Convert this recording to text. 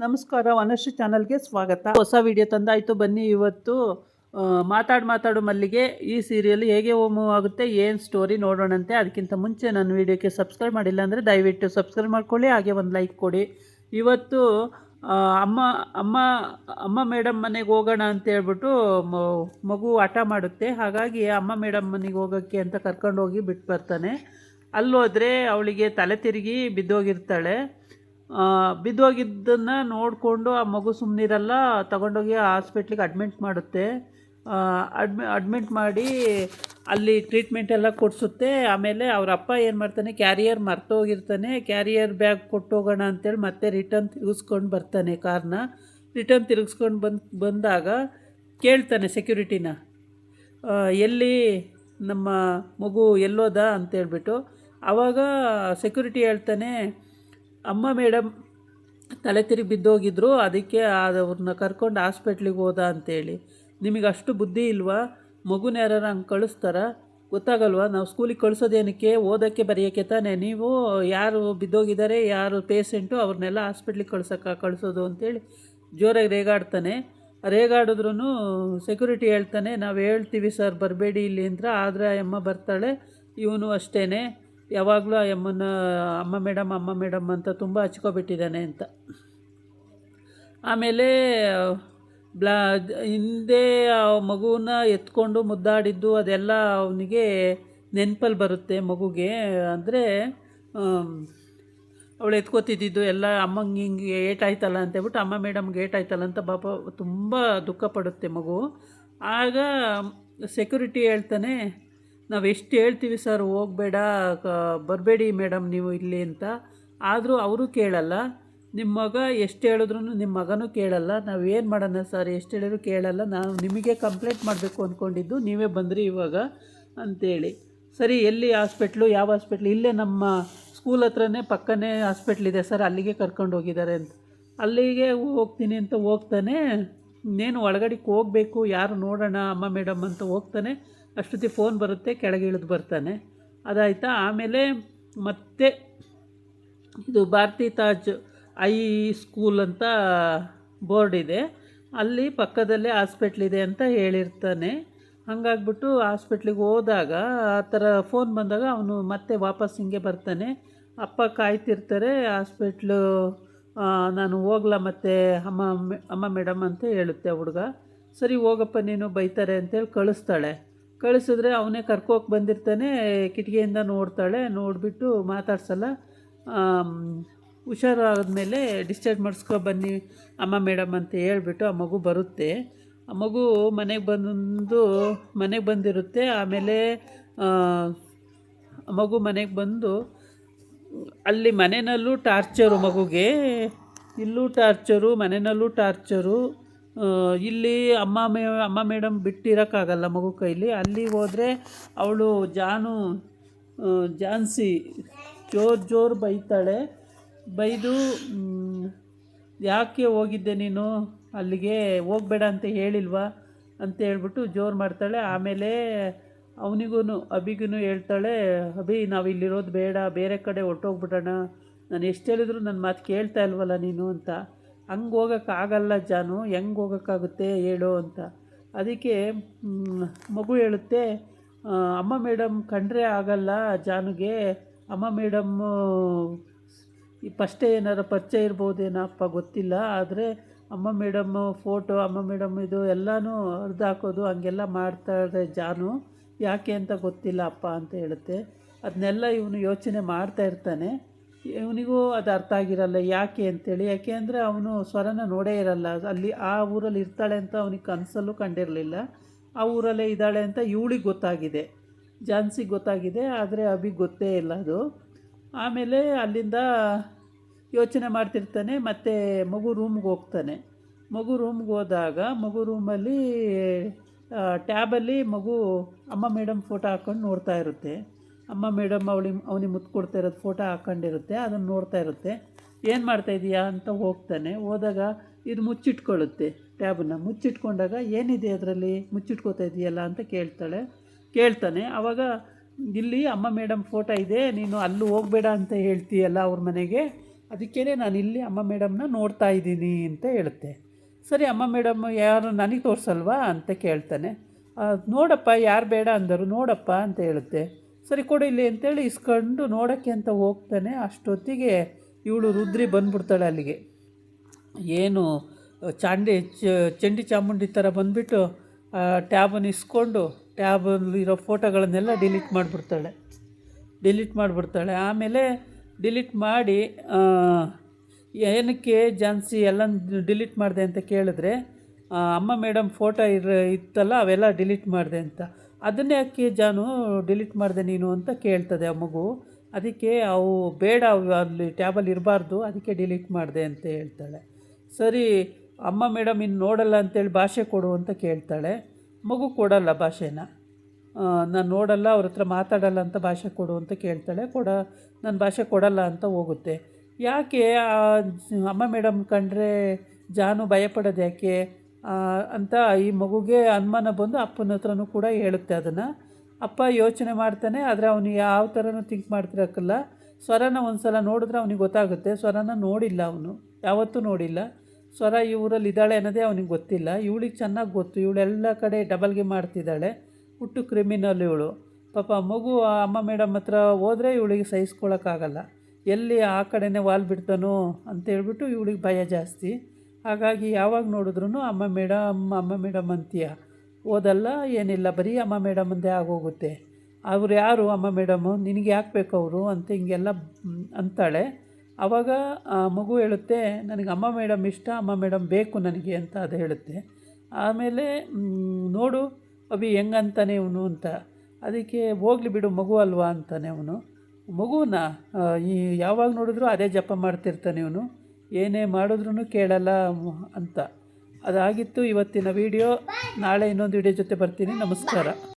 ನಮಸ್ಕಾರ, ವನಶ್ರೀ ಚಾನಲ್ಗೆ ಸ್ವಾಗತ. ಹೊಸ ವಿಡಿಯೋ ತಂದಾಯಿತು. ಬನ್ನಿ ಇವತ್ತು ಮಾತಾಡು ಮಲ್ಲಿಗೆ ಈ ಸೀರಿಯಲ್ ಹೇಗೆ ಮೂವ್ ಆಗುತ್ತೆ, ಏನು ಸ್ಟೋರಿ ನೋಡೋಣಂತೆ. ಅದಕ್ಕಿಂತ ಮುಂಚೆ ನನ್ನ ವಿಡಿಯೋಕ್ಕೆ ಸಬ್ಸ್ಕ್ರೈಬ್ ಮಾಡಿಲ್ಲ ಅಂದರೆ ದಯವಿಟ್ಟು ಸಬ್ಸ್ಕ್ರೈಬ್ ಮಾಡ್ಕೊಳ್ಳಿ, ಹಾಗೆ ಒಂದು ಲೈಕ್ ಕೊಡಿ. ಇವತ್ತು ಅಮ್ಮ ಅಮ್ಮ ಅಮ್ಮ ಮೇಡಮ್ ಮನೆಗೆ ಹೋಗೋಣ ಅಂತ ಹೇಳ್ಬಿಟ್ಟು ಮಗು ಹಠ ಮಾಡುತ್ತೆ. ಹಾಗಾಗಿ ಅಮ್ಮ ಮೇಡಮ್ ಮನೆಗೆ ಹೋಗೋಕ್ಕೆ ಅಂತ ಕರ್ಕೊಂಡೋಗಿ ಬಿಟ್ಟು ಬರ್ತಾನೆ. ಅಲ್ಲೋದ್ರೆ ಅವಳಿಗೆ ತಲೆ ತಿರುಗಿ ಬಿದ್ದೋಗಿರ್ತಾಳೆ. ಬಿದ್ದೋಗಿದ್ದನ್ನು ನೋಡಿಕೊಂಡು ಆ ಮಗು ಸುಮ್ಮನಿರಲ್ಲ, ತಗೊಂಡೋಗಿ ಹಾಸ್ಪಿಟ್ಲಿಗೆ ಅಡ್ಮಿಟ್ ಮಾಡುತ್ತೆ. ಅಡ್ಮಿಟ್ ಮಾಡಿ ಅಲ್ಲಿ ಟ್ರೀಟ್ಮೆಂಟ್ ಎಲ್ಲ ಕೊಡಿಸುತ್ತೆ. ಆಮೇಲೆ ಅವ್ರ ಅಪ್ಪ ಏನು ಮಾಡ್ತಾನೆ, ಕ್ಯಾರಿಯರ್ ಮರ್ತೋಗಿರ್ತಾನೆ. ಕ್ಯಾರಿಯರ್ ಬ್ಯಾಗ್ ಕೊಟ್ಟೋಗೋಣ ಅಂತೇಳಿ ಮತ್ತೆ ರಿಟರ್ನ್ ತಿರುಗಿಸ್ಕೊಂಡು ಬರ್ತಾನೆ. ರಿಟರ್ನ್ ತಿರುಗಿಸ್ಕೊಂಡು ಬಂದಾಗ ಕೇಳ್ತಾನೆ ಸೆಕ್ಯೂರಿಟಿನ, ಎಲ್ಲಿ ನಮ್ಮ ಮಗು ಎಲ್ಲೋದ ಅಂತೇಳ್ಬಿಟ್ಟು. ಆವಾಗ ಸೆಕ್ಯೂರಿಟಿ ಹೇಳ್ತಾನೆ, ಅಮ್ಮ ಮೇಡಮ್ ತಲೆ ತಿರುಗಿ ಬಿದ್ದೋಗಿದ್ರು, ಅದಕ್ಕೆ ಅವ್ರನ್ನ ಕರ್ಕೊಂಡು ಹಾಸ್ಪಿಟ್ಲಿಗೆ ಹೋದ ಅಂತೇಳಿ. ನಿಮಗೆ ಅಷ್ಟು ಬುದ್ಧಿ ಇಲ್ವಾ? ಮಗುನ ಯಾರು ಹಂಗೆ ಕಳಿಸ್ತಾರ? ಗೊತ್ತಾಗಲ್ವಾ? ನಾವು ಸ್ಕೂಲಿಗೆ ಕಳಿಸೋದೇನಕ್ಕೆ? ಓದೋಕ್ಕೆ ಬರೆಯೋಕ್ಕೆ ತಾನೇ. ನೀವು ಯಾರು ಬಿದ್ದೋಗಿದ್ದಾರೆ, ಯಾರು ಪೇಷೆಂಟು, ಅವ್ರನ್ನೆಲ್ಲ ಹಾಸ್ಪಿಟ್ಲಿಗೆ ಕಳಿಸೋದು ಅಂತೇಳಿ ಜೋರಾಗಿ ರೇಗಾಡ್ತಾನೆ. ರೇಗಾಡಿದ್ರೂ ಸೆಕ್ಯೂರಿಟಿ ಹೇಳ್ತಾನೆ, ನಾವು ಹೇಳ್ತೀವಿ ಸರ್ ಬರಬೇಡಿ ಇಲ್ಲಿ ಅಂದ್ರೆ. ಆದರೆ ಅಮ್ಮ ಬರ್ತಾಳೆ. ಇವನು ಅಷ್ಟೇ, ಯಾವಾಗಲೂ ಅಮ್ಮ ಮೇಡಮ್ ಅಂತ ತುಂಬ ಹಚ್ಕೊಬಿಟ್ಟಿದ್ದಾನೆ ಅಂತ. ಆಮೇಲೆ ಹಿಂದೆ ಮಗುನ ಎತ್ಕೊಂಡು ಮುದ್ದಾಡಿದ್ದು ಅದೆಲ್ಲ ಅವನಿಗೆ ನೆನಪಲ್ಲಿ ಬರುತ್ತೆ ಮಗುಗೆ. ಅಂದರೆ ಅವಳು ಎತ್ಕೋತಿದ್ದು ಎಲ್ಲ ಅಮ್ಮಂಗೆ ಹಿಂಗೆ ಏಟಾಯ್ತಲ್ಲ ಅಂತೇಳ್ಬಿಟ್ಟು, ಅಮ್ಮ ಮೇಡಮ್ಗೆ ಏಟಾಯ್ತಲ್ಲ ಅಂತ ಪಾಪ ತುಂಬ ದುಃಖ ಪಡುತ್ತೆ ಮಗು. ಆಗ ಸೆಕ್ಯೂರಿಟಿ ಹೇಳ್ತಾನೆ, ನಾವು ಎಷ್ಟು ಹೇಳ್ತೀವಿ ಸರ್ ಹೋಗಬೇಡ, ಬರಬೇಡಿ ಮೇಡಮ್ ನೀವು ಇಲ್ಲಿ ಅಂತ. ಆದರೂ ಅವರು ಕೇಳಲ್ಲ. ನಿಮ್ಮ ಮಗ ಎಷ್ಟು ಹೇಳಿದ್ರು ನಿಮ್ಮ ಮಗನೂ ಕೇಳಲ್ಲ. ನಾವು ಏನು ಮಾಡೋಣ ಸರ್, ಎಷ್ಟು ಹೇಳಿದ್ರು ಕೇಳಲ್ಲ. ನಾವು ನಿಮಗೆ ಕಂಪ್ಲೇಂಟ್ ಮಾಡಬೇಕು ಅಂದ್ಕೊಂಡಿದ್ದು, ನೀವೇ ಬಂದ್ರಿ ಇವಾಗ ಅಂತೇಳಿ. ಸರಿ, ಎಲ್ಲಿ ಹಾಸ್ಪಿಟ್ಲು, ಯಾವ ಹಾಸ್ಪಿಟ್ಲು? ಇಲ್ಲೇ ನಮ್ಮ ಸ್ಕೂಲ್ ಹತ್ರನೇ ಪಕ್ಕನೇ ಹಾಸ್ಪಿಟ್ಲಿದೆ ಸರ್, ಅಲ್ಲಿಗೆ ಕರ್ಕೊಂಡು ಹೋಗಿದ್ದಾರೆ ಅಂತ. ಅಲ್ಲಿಗೆ ಹೋಗ್ತೀನಿ ಅಂತ ಹೋಗ್ತಾನೆ. ಇನ್ನೇನು ಒಳಗಡೆಗೆ ಹೋಗಬೇಕು, ಯಾರು ನೋಡೋಣ ಅಮ್ಮ ಮೇಡಮ್ ಅಂತ ಹೋಗ್ತಾನೆ. ಅಷ್ಟೊತ್ತಿಗೆ ಫೋನ್ ಬರುತ್ತೆ, ಕೆಳಗೆ ಇಳಿದು ಬರ್ತಾನೆ. ಅದಾಯಿತಾ. ಆಮೇಲೆ ಮತ್ತೆ ಇದು ಭಾರತಿ ತಾಜ್ ಐ ಸ್ಕೂಲ್ ಅಂತ ಬೋರ್ಡ್ ಇದೆ, ಅಲ್ಲಿ ಪಕ್ಕದಲ್ಲೇ ಹಾಸ್ಪಿಟ್ಲಿದೆ ಅಂತ ಹೇಳಿರ್ತಾನೆ. ಹಾಗಾಗ್ಬಿಟ್ಟು ಹಾಸ್ಪಿಟ್ಲಿಗೆ ಹೋದಾಗ ಆ ಥರ ಫೋನ್ ಬಂದಾಗ ಅವನು ಮತ್ತೆ ವಾಪಸ್ ಹಿಂಗೆ ಬರ್ತಾನೆ. ಅಪ್ಪ ಕಾಯ್ತಿರ್ತಾರೆ. ಹಾಸ್ಪಿಟ್ಲು ನಾನು ಹೋಗ್ಲಾ ಮತ್ತೆ ಅಮ್ಮ ಮೇಡಮ್ ಅಂತ ಹೇಳುತ್ತೆ ಹುಡುಗ. ಸರಿ ಹೋಗಪ್ಪ ನೀನು, ಬೈತಾರೆ ಅಂತೇಳಿ ಕಳಿಸಿದ್ರೆ ಅವನೇ ಕರ್ಕೋಕೆ ಬಂದಿರ್ತಾನೆ. ಕಿಟಕಿಯಿಂದ ನೋಡ್ತಾಳೆ, ನೋಡಿಬಿಟ್ಟು ಮಾತಾಡ್ಸಲ್ಲ. ಹುಷಾರಾದ್ಮೇಲೆ ಡಿಸ್ಚಾರ್ಜ್ ಮಾಡಿಸ್ಕೊ ಬನ್ನಿ ಅಮ್ಮ ಮೇಡಮ್ ಅಂತ ಹೇಳ್ಬಿಟ್ಟು ಆ ಮಗು ಬರುತ್ತೆ. ಆ ಮಗು ಮನೆಗೆ ಬಂದಿರುತ್ತೆ. ಆಮೇಲೆ ಮಗು ಮನೆಗೆ ಬಂದು ಅಲ್ಲಿ ಮನೆಯಲ್ಲೂ ಟಾರ್ಚರು ಮಗುಗೆ, ಇಲ್ಲೂ ಟಾರ್ಚರು, ಮನೆಯಲ್ಲೂ ಟಾರ್ಚರು. ಇಲ್ಲಿ ಅಮ್ಮ ಮೇಡಮ್ ಬಿಟ್ಟಿರೋಕ್ಕಾಗಲ್ಲ ಮಗು ಕೈಲಿ. ಅಲ್ಲಿಗೆ ಹೋದರೆ ಅವಳು ಜಾನ್ಸಿ ಜೋರು ಬೈತಾಳೆ. ಬೈದು, ಯಾಕೆ ಹೋಗಿದ್ದೆ ನೀನು ಅಲ್ಲಿಗೆ, ಹೋಗಬೇಡ ಅಂತ ಹೇಳಿಲ್ವಾ ಅಂತ ಹೇಳ್ಬಿಟ್ಟು ಜೋರು ಮಾಡ್ತಾಳೆ. ಆಮೇಲೆ ಅಭಿಗೂ ಹೇಳ್ತಾಳೆ, ಅಭಿ ನಾವು ಇಲ್ಲಿರೋದು ಬೇಡ, ಬೇರೆ ಕಡೆ ಹೊರ್ಟೋಗ್ಬಿಡೋಣ. ನಾನು ಎಷ್ಟು ಹೇಳಿದ್ರು ನನ್ನ ಮಾತು ಕೇಳ್ತಾ ಇಲ್ವಲ್ಲ ನೀನು ಅಂತ. ಹಂಗೆ ಹೋಗೋಕ್ಕಾಗಲ್ಲ ಜಾನು, ಹೆಂಗೆ ಹೋಗೋಕ್ಕಾಗುತ್ತೆ ಹೇಳು ಅಂತ. ಅದಕ್ಕೆ ಮಗು ಹೇಳುತ್ತೆ, ಅಮ್ಮ ಮೇಡಮ್ ಕಂಡ್ರೆ ಆಗಲ್ಲ ಜಾನುಗೆ. ಅಮ್ಮ ಮೇಡಮ್ಮು ಫಸ್ಟೇ ಏನಾರು ಪರಿಚಯ ಇರ್ಬೋದೇನಪ್ಪ, ಗೊತ್ತಿಲ್ಲ. ಆದರೆ ಅಮ್ಮ ಮೇಡಮ್ಮು ಫೋಟೋ, ಅಮ್ಮ ಮೇಡಮ್ ಇದು ಎಲ್ಲನೂ ಹರಿದು ಹಾಕೋದು ಹಂಗೆಲ್ಲ ಮಾಡ್ತಾಯಿದೆ ಜಾನು, ಯಾಕೆ ಅಂತ ಗೊತ್ತಿಲ್ಲ ಅಪ್ಪ ಅಂತ ಹೇಳುತ್ತೆ. ಅದನ್ನೆಲ್ಲ ಇವನು ಯೋಚನೆ ಮಾಡ್ತಾ ಇರ್ತಾನೆ. ಇವನಿಗೂ ಅದು ಅರ್ಥ ಆಗಿರಲ್ಲ ಯಾಕೆ ಅಂತೇಳಿ. ಯಾಕೆ ಅಂದರೆ ಅವನು ಸ್ವರನ ನೋಡೇ ಇರಲ್ಲ. ಅಲ್ಲಿ ಆ ಊರಲ್ಲಿ ಇರ್ತಾಳೆ ಅಂತ ಅವನಿಗೆ ಕನಸಲ್ಲೂ ಕಂಡಿರಲಿಲ್ಲ. ಆ ಊರಲ್ಲೇ ಇದ್ದಾಳೆ ಅಂತ ಇವಳಿಗೆ ಗೊತ್ತಾಗಿದೆ, ಜಾನ್ಸಿಗೆ ಗೊತ್ತಾಗಿದೆ. ಆದರೆ ಅಭಿಗೆ ಗೊತ್ತೇ ಇಲ್ಲ ಅದು. ಆಮೇಲೆ ಅಲ್ಲಿಂದ ಯೋಚನೆ ಮಾಡ್ತಿರ್ತಾನೆ. ಮತ್ತು ಮಗು ರೂಮ್ಗೆ ಹೋಗ್ತಾನೆ. ಮಗು ರೂಮ್ಗೆ ಹೋದಾಗ ಮಗು ರೂಮಲ್ಲಿ ಟ್ಯಾಬಲ್ಲಿ ಮಗು ಅಮ್ಮ ಮೇಡಮ್ ಫೋಟೋ ಹಾಕ್ಕೊಂಡು ನೋಡ್ತಾ ಇರುತ್ತೆ. ಅಮ್ಮ ಮೇಡಮ್ ಅವನಿಗೆ ಮುತ್ತು ಕೊಡ್ತಾ ಇರೋದು ಫೋಟೋ ಹಾಕ್ಕೊಂಡಿರುತ್ತೆ, ಅದನ್ನು ನೋಡ್ತಾ ಇರುತ್ತೆ. ಏನು ಮಾಡ್ತಾಯಿದ್ದೀಯಾ ಅಂತ ಹೋದಾಗ ಇದು ಮುಚ್ಚಿಟ್ಕೊಳ್ಳುತ್ತೆ. ಟ್ಯಾಬನ್ನು ಮುಚ್ಚಿಟ್ಕೊಂಡಾಗ ಏನಿದೆ ಅದರಲ್ಲಿ, ಮುಚ್ಚಿಟ್ಕೋತಾ ಇದೆಯಲ್ಲ ಅಂತ ಕೇಳ್ತಾನೆ. ಆವಾಗ ಇಲ್ಲಿ ಅಮ್ಮ ಮೇಡಮ್ ಫೋಟೋ ಇದೆ, ನೀನು ಅಲ್ಲೂ ಹೋಗಬೇಡ ಅಂತ ಹೇಳ್ತೀಯಲ್ಲ ಅವ್ರ ಮನೆಗೆ, ಅದಕ್ಕೇ ನಾನು ಇಲ್ಲಿ ಅಮ್ಮ ಮೇಡಮ್ನ ನೋಡ್ತಾ ಇದ್ದೀನಿ ಅಂತ ಹೇಳುತ್ತೆ. ಸರಿ ಅಮ್ಮ ಮೇಡಮ್ ಯಾರು ನನಗೆ ತೋರಿಸಲ್ವಾ ಅಂತ ಕೇಳ್ತಾನೆ. ನೋಡಪ್ಪ ಯಾರು ಬೇಡ ಅಂದರು, ನೋಡಪ್ಪ ಅಂತ ಹೇಳುತ್ತೆ. ಸರಿ ಕೊಡು ಇಲ್ಲಿ ಅಂತೇಳಿ ಇಸ್ಕೊಂಡು ನೋಡೋಕ್ಕೆ ಅಂತ ಹೋಗ್ತಾನೆ. ಅಷ್ಟೊತ್ತಿಗೆ ಇವಳು ರುದ್ರಿ ಬಂದುಬಿಡ್ತಾಳೆ ಅಲ್ಲಿಗೆ. ಏನು ಚಂಡಿ ಚಾಮುಂಡಿ ಥರ ಬಂದುಬಿಟ್ಟು ಟ್ಯಾಬನ್ನು ಇಸ್ಕೊಂಡು ಟ್ಯಾಬಲ್ಲಿರೋ ಫೋಟೋಗಳನ್ನೆಲ್ಲ ಡಿಲೀಟ್ ಮಾಡಿಬಿಡ್ತಾಳೆ. ಆಮೇಲೆ ಡಿಲೀಟ್ ಮಾಡಿ ಏನಕ್ಕೆ ಜಾನ್ಸಿ ಎಲ್ಲ ಡಿಲೀಟ್ ಮಾಡಿದೆ ಅಂತ ಕೇಳಿದ್ರೆ, ಅಮ್ಮ ಮೇಡಮ್ ಫೋಟೋ ಇತ್ತಲ್ಲ ಅವೆಲ್ಲ ಡಿಲೀಟ್ ಮಾಡಿದೆ ಅಂತ. ಅದನ್ನೇ ಯಾಕೆ ಜಾನು ಡಿಲೀಟ್ ಮಾಡಿದೆ ನೀನು ಅಂತ ಕೇಳ್ತದೆ ಆ ಮಗು. ಅದಕ್ಕೆ ಅವು ಬೇಡ, ಅವು ಅಲ್ಲಿ ಟ್ಯಾಬಲ್ಲಿ ಇರಬಾರ್ದು, ಅದಕ್ಕೆ ಡಿಲೀಟ್ ಮಾಡಿದೆ ಅಂತ ಹೇಳ್ತಾಳೆ. ಸರಿ ಅಮ್ಮ ಮೇಡಮ್ ಇನ್ನು ನೋಡಲ್ಲ ಅಂತೇಳಿ ಭಾಷೆ ಕೊಡು ಅಂತ ಕೇಳ್ತಾಳೆ. ಮಗು ಕೊಡಲ್ಲ ಭಾಷೆನ. ನಾನು ನೋಡಲ್ಲ, ಅವ್ರ ಹತ್ರ ಮಾತಾಡಲ್ಲ ಅಂತ ಭಾಷೆ ಕೊಡು ಅಂತ ಕೇಳ್ತಾಳೆ. ನಾನು ಭಾಷೆ ಕೊಡಲ್ಲ ಅಂತ ಹೋಗುತ್ತೆ. ಯಾಕೆ ಅಮ್ಮ ಮೇಡಮ್ ಕಂಡ್ರೆ ಜಾನು ಭಯಪಡೋದು ಯಾಕೆ ಅಂತ ಈ ಮಗುಗೆ ಅನುಮಾನ ಬಂದು ಅಪ್ಪನ ಹತ್ರನೂ ಕೂಡ ಹೇಳುತ್ತೆ ಅದನ್ನು. ಅಪ್ಪ ಯೋಚನೆ ಮಾಡ್ತಾನೆ, ಆದರೆ ಅವನು ಯಾವ ಥರನೂ ಥಿಂಕ್ ಮಾಡ್ತಿರಕ್ಕಲ್ಲ. ಸ್ವರನ ಒಂದು ಸಲ ನೋಡಿದ್ರೆ ಅವನಿಗೆ ಗೊತ್ತಾಗುತ್ತೆ. ಸ್ವರನ ನೋಡಿಲ್ಲ, ಅವನು ಯಾವತ್ತೂ ನೋಡಿಲ್ಲ. ಸ್ವರ ಈ ಊರಲ್ಲಿ ಇದ್ದಾಳೆ ಅನ್ನೋದೇ ಅವನಿಗೆ ಗೊತ್ತಿಲ್ಲ. ಇವಳಿಗೆ ಚೆನ್ನಾಗಿ ಗೊತ್ತು, ಇವಳೆಲ್ಲ ಕಡೆ ಡಬಲ್ಗೆ ಮಾಡ್ತಿದ್ದಾಳೆ. ಹುಟ್ಟು ಕ್ರಿಮಿನಲ್ ಇವಳು. ಪಾಪ ಮಗು ಅಮ್ಮ ಮೇಡಮ್ ಹತ್ರ ಹೋದರೆ ಇವಳಿಗೆ ಸಹಿಸ್ಕೊಳ್ಳೋಕ್ಕಾಗಲ್ಲ. ಎಲ್ಲಿ ಆ ಕಡೆನೇ ವಾಲ್ ಬಿಡ್ತಾನೋ ಅಂತೇಳ್ಬಿಟ್ಟು ಇವಳಿಗೆ ಭಯ ಜಾಸ್ತಿ. ಹಾಗಾಗಿ ಯಾವಾಗ ನೋಡಿದ್ರೂ ಅಮ್ಮ ಮೇಡಮ್ ಅಂತೀಯ, ಓದಲ್ಲ ಏನಿಲ್ಲ, ಬರೀ ಅಮ್ಮ ಮೇಡಮ್ ಅಂದೇ ಆಗೋಗುತ್ತೆ. ಅವ್ರು ಯಾರು ಅಮ್ಮ ಮೇಡಮು, ನಿನಗೆ ಯಾಕೆ ಬೇಕು ಅವರು ಅಂತ ಹಿಂಗೆಲ್ಲ ಅಂತಾಳೆ. ಆವಾಗ ಮಗು ಹೇಳುತ್ತೆ, ನನಗೆ ಅಮ್ಮ ಮೇಡಮ್ ಇಷ್ಟ, ಅಮ್ಮ ಮೇಡಮ್ ಬೇಕು ನನಗೆ ಅಂತ ಅದು ಹೇಳುತ್ತೆ. ಆಮೇಲೆ ನೋಡು ಅಭಿ ಹೆಂಗಂತಾನೆ ಇವನು ಅಂತ. ಅದಕ್ಕೆ ಹೋಗ್ಲಿ ಬಿಡು ಮಗು ಅಲ್ವಾ ಅಂತಾನೆ ಅವನು. ಮಗುನ ಯಾವಾಗ ನೋಡಿದ್ರೂ ಅದೇ ಜಪ ಮಾಡ್ತಿರ್ತಾನೆ ಇವನು, ಏನೇ ಮಾಡಿದ್ರೂ ಕೇಳಲ್ಲ ಅಂತ. ಅದಾಗಿತ್ತು ಇವತ್ತಿನ ವಿಡಿಯೋ. ನಾಳೆ ಇನ್ನೊಂದು ವಿಡಿಯೋ ಜೊತೆ ಬರ್ತೀನಿ. ನಮಸ್ಕಾರ.